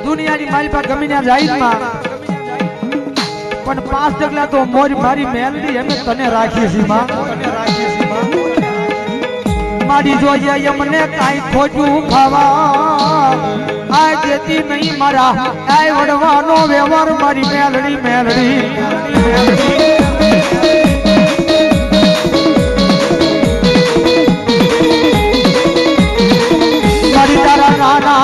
દુનિયાની મારી પાસે ગમીને જાહેરમાં પણ 5 ડગલા તો મારી મેલડી એમે તને રાખી છે માં, તને રાખી છે માં। મારી જોઈએ મને કાઈ ખોટું ખાવા આ જેતી નહીં મારા આય વડવાનો વ્યવહાર મારી મેલડી મેલડી મારી તારા નાના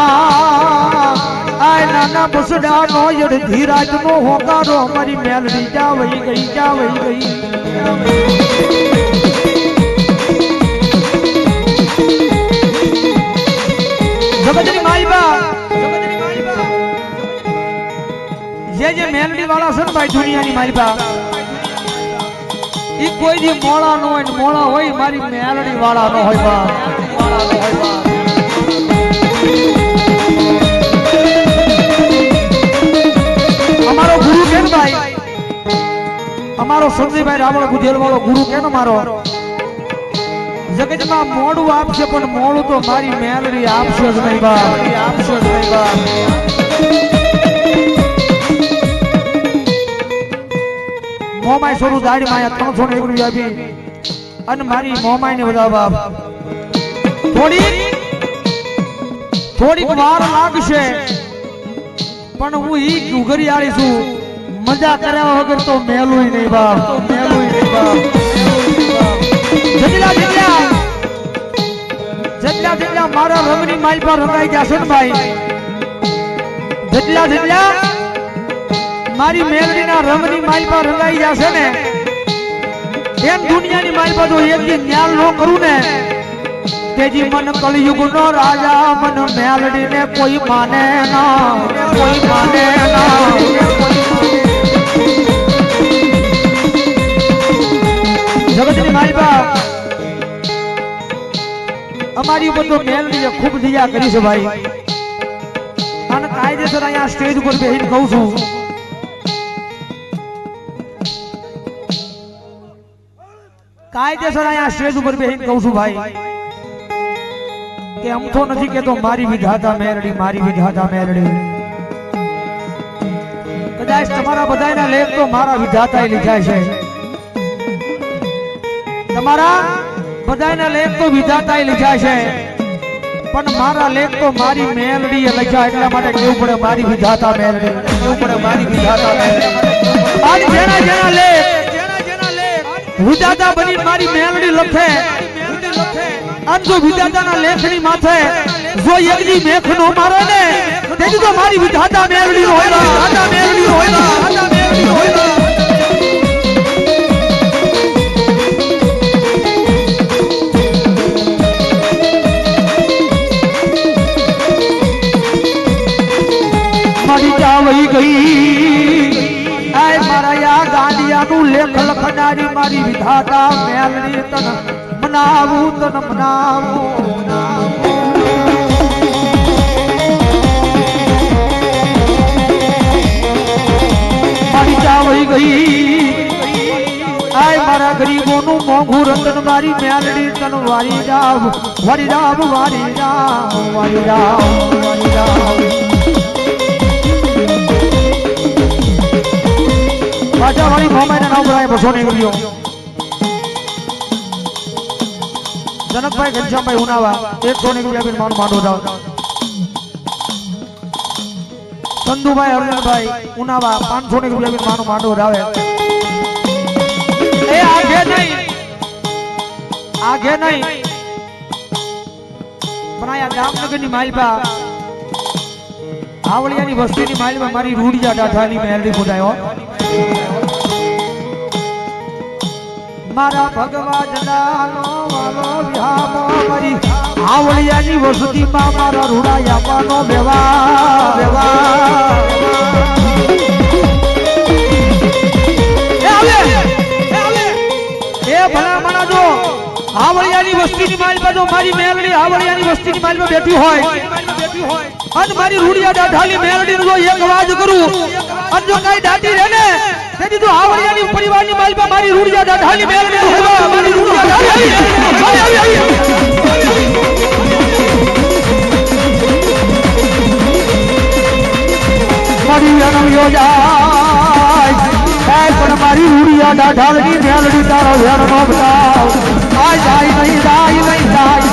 આય નાના બસડા નો યડ ધીરાજ નો હોકારો મારી મેલડી જાવઈ ગઈ જાવઈ ગઈ। जगतनी माईबा जे मेलडी वाला सन भाई दुनिया नी माईबा ई कोई दी मोळा नो होय मोळा होय मारी मेलडी वाला नो होय बा हमारो गुरु केन भाई हमारो संजय भाई रावण गुदेल वालो गुरु केन मारो जगत में मोड़ू आपसे पण मोड़ू तो मारी मेलडी आपसे ज नहीं बा आपसे ज नहीं बा। मोमाई सोरू दाढ़ी माया 301 रुपया भी अन मारी मोमाई ने बता बाप थोड़ी वार लागशे पण हूँ ई घुगरियाળી છું मजा કર્યા વગર તો મેલું નહીં બાપ તો મેલું નહીં બાપ। जटला जटला मारा रमनी माई पर रंगाई जाशे ने भाई जटला मारी मेलडी ना रमनी माई पर रंगाई जाशे ने एम दुनिया नी माई पर तो एक दिन न्याल नो करू ने तेजी मन कलयुग नो राजा मन मेलडी ने कोई माने ना कोई माने ना। जगतनी माई बाप हमारी ऊपर तो मेलडी खूब दिया करी छे भाई अन कायदेसर अहींया स्टेज पर बेहीने कहूं छुं कायदेसर अहींया स्टेज पर बेहीने कहूं छुं भाई के हम तो नहीं कहतो मारी विधाता मेलडी मारी विधाता मेलडी कदाच तमारा बधायना लेख तो मारा विधाताए लीधा छे तमारा बधायना लेख तो विधाताए लीधा छे पण मारा लेख तो मारी मेलडीए लख्या એટલા માટે કેવું પડે મારી વિધાતા મેલડી કેવું પડે મારી વિધાતા મેલડી આજ જેના જેના લેખ વિધાતા બની મારી મેલડી લખે અન જો વિધાતાના લેખની માથે જો એકજી મેખ નો મારે ને તેજી તો મારી વિધાતા મેલડી હોય વિધાતા મેલડી હોય વિધાતા મેલડી હોય। वही गई आय मारा या गांडिया नु लेख लखनारी मारी विधाता मेलडी तन मनावू मारी जा वही गई आय मारा गरीबों नु मोंघू रतन मारी मेलडी तन वारी जाव वारी जाव वारी जाव वारी जाव वारी जाव। राजा वाली मोमाई ने नाम बनाए 201 रुपया। जनक भाई घनश्याम भाई उनावा 101 रुपया भी मान मांडो जाओ। संधु भाई अर्जुन भाई उनावा 501 रुपया भी मान मांडो जावे। ए आगे नहीं बनाया जामनगर नी मालपा आवलिया नी वस्ती नी मालपा मारी रूडिया डाठानी मेलडी बुधायो मारा भगवा जनानो वालो विहामो मरी आवलिया नी वसुती मा मारा रूड़ा यापानो बेवा बेवा ए भला मना जो आवलिया नी वस्ती नी माल पर जो मारी मेलडी आवलिया नी वस्ती नी माल पर बैठी होय अन मारी रूड़िया डाठाली मेलडी नो एक आवाज करू अन जो काई डाटी रे ने तेजी तो आवलिया नी परिवार नी माल पर मारी रूड़िया डाठाली मेलडी होवा मारी रूड़िया डाठाली મારી વેણ યોજાય પણ મારી રૂડિયા ડાઢાલની મેલડી તારો વેણ નો બતાવ આ જાય નહીં જાય નહીં જાય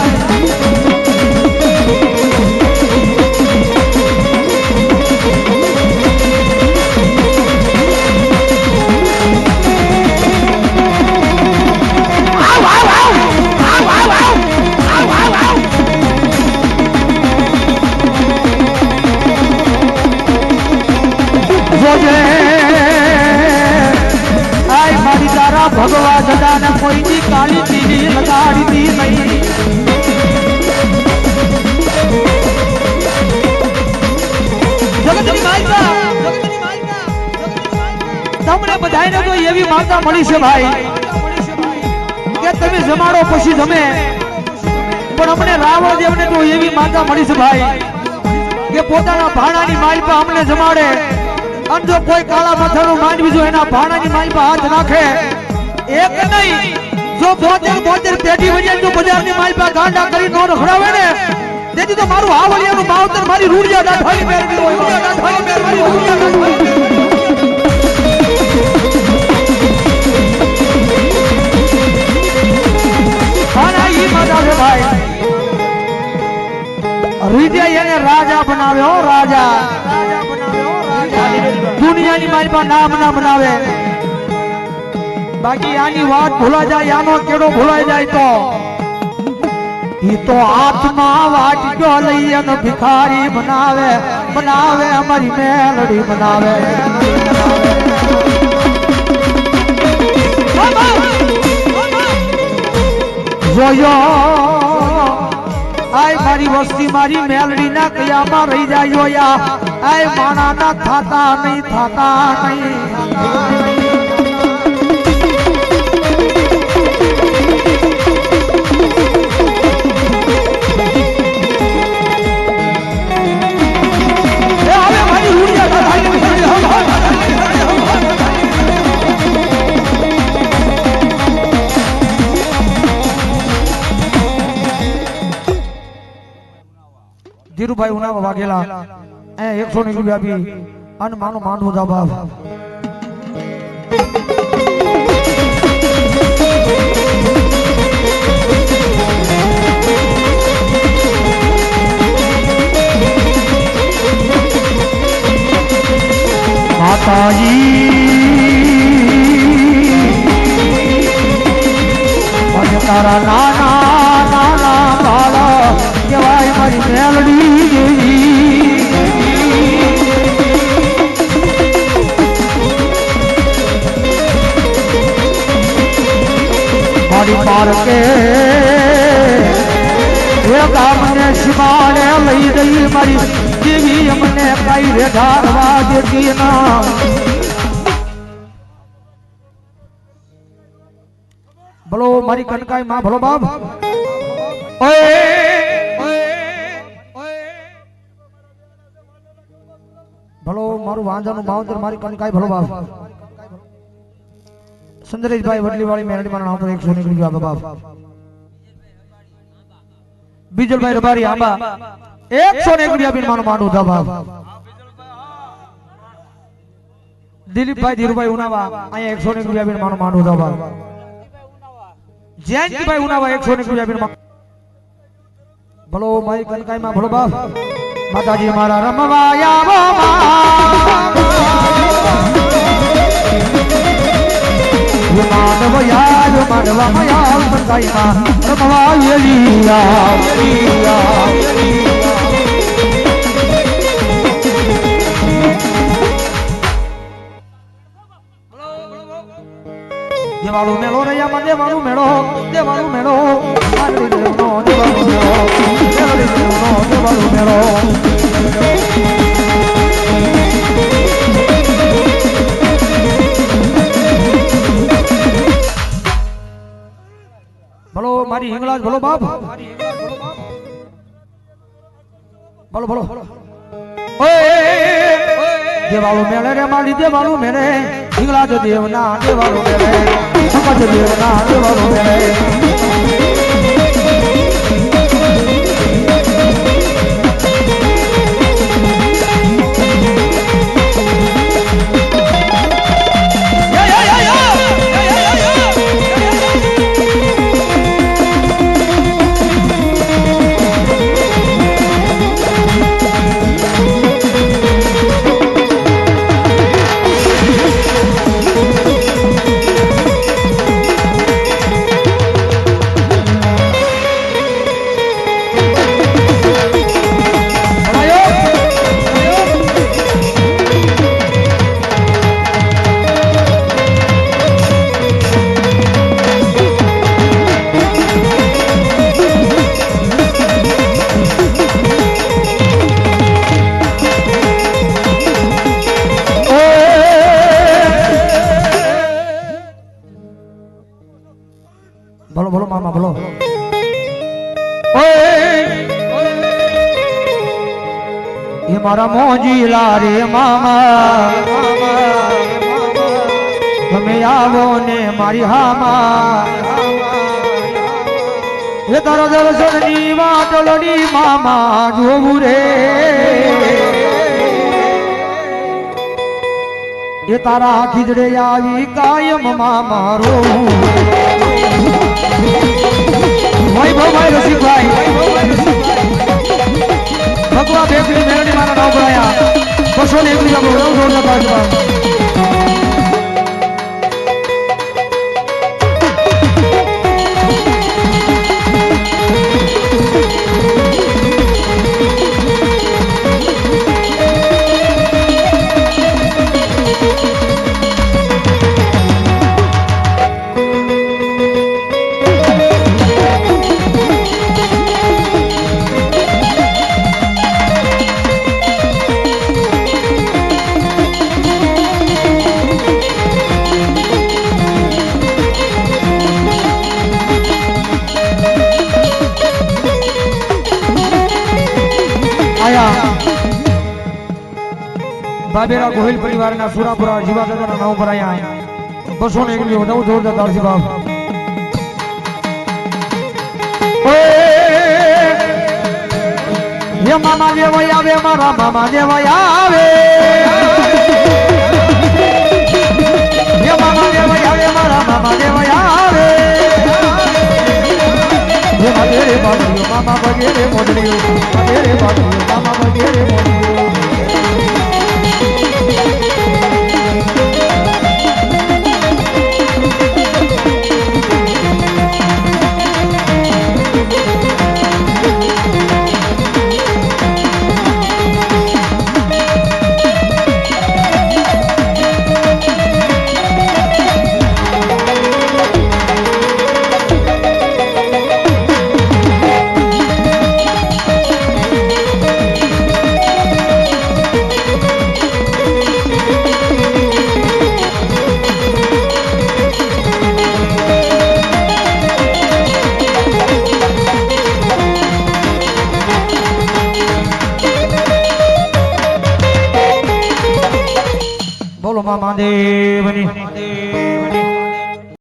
ભગવા સદાને કોઈની કાળી પીડી લગાડી નહીં જગતની માલિકા તમને બધાને તો એવી માતા મળી છે ભાઈ કે તમે જમાડો પછી જમે પણ અમને રાવણ દેવને તો એવી માતા મળી છે ભાઈ કે પોતાના ભાણાની માલિકા અમને જમાડે અને જો કોઈ કાળા માથાનું માનવી જો એના ભાણાની માલિકા હાથ નાખે એક નહીં જો બોતેર પેટી વજન જો બજારની માલપા ગાંડા કરી નો રખડાવે ને તેથી તો મારું હાવલિયાનું માવતર મારી રૂડિયા ડાઢાલી મેરવી હોય રૂડિયા ડાઢાલી મેરવી રૂડિયા ડાઢાલી ખાના ઈ માતા છે ભાઈ રૂડિયા એને રાજા બનાવ્યો રાજા દુનિયાની માલપા નામ ના બનાવે બાકી આની વાત ભૂલા જાય આનો કેડો ભૂલાઈ જાય તો ઈ તો આત્મા વાટક્યો લઈ અને ભિખારી બનાવે બનાવે અમારી મેલડી બનાવે જોયો આય મારી વસ્તી મારી મેલડી ના કયામાં રહી જાય જોયા આય માણા ના થાતા નહીં ધીરુભાઈ ઉનાવા વાગેલા અહીંયા 100 રૂપિયા આપી અને માનો માંડવો જવાબ માતાજી તારા નાના નાના બાળા કેવાય મારી મેલડી દેવી મારી પારકે ગામને શિવાને લઈ ગઈ મારી દેવી અમને કઈ રે ધારવા દેતી ના ભલો મારી કનકાઈ માં ભલો બાપ ભલો મારું વાંજાનું માવતર મારી કનકાઈ ભલો બાપ સુંદરેશભાઈ વડલીવાળી મેરડી મારા નામ પર 100 નીકળી ગયો બાપ બીજલભાઈ રબારી આંબા 100 નીકળી આપીને મારું માંડું થા બાપ દિલીપભાઈ ધીરુભાઈ ઉનાવા અહીંયા 100 નીકળી આપીને મારું માંડું થા બાપ જયંતભાઈ ઉનાવા 100 નીકળી આપીને ભલો મારી કનકાઈ માં ભલો બાપ માતાજી મારા રમવા આવો માનવ યાર માનવા મયા કનકાઈ માં રમવા યેલિયા દેવાળું મેળો રયા માં દેવાળું મેળો દેવાળું મેળો માનવી મેળો દેવાળું મેળો દેવાળું મેળો ભલો મારી હિંગળાજ ભલો બાપ ભલો ભલો દેવાળું મેળે રે મારી દેવાળું મેળે હિંગળાજ દેવના દેવાળું મેળે સમજ દેવના દેવાળું મેળે બોલો બોલો મામા બોલો. ઓય એ મારા મોજીલા રે મામા, તમે આવો ને મારી હામા, એ તારા દર્શન ની વાટલડી મામા જોવું રે, એ તારા ખીજડે આવી કાયમ મામા રોવું. વૈભવભાઈ રસિકભાઈ ભગવા બેકરી મેલડી મારા નામ ભરાયા 201 બાબેરા ગોહિલ પરિવારના સુરાપુરા જીવાદાદાના નામ પર આયા 201 વધારે જોરદાર તાળજી બાપ. હે મામા દેવાય આવે મારા મામા દેવાય આવે, હે મામા દેવાય આવે મારા મામા દેવાય આવે, હે વગેરે બાબરીઓ મામા વગેરે મોડલીઓ વગેરે બાબરીઓ મામા વગેરે મોડલીઓ. બોલો મામા દેવની.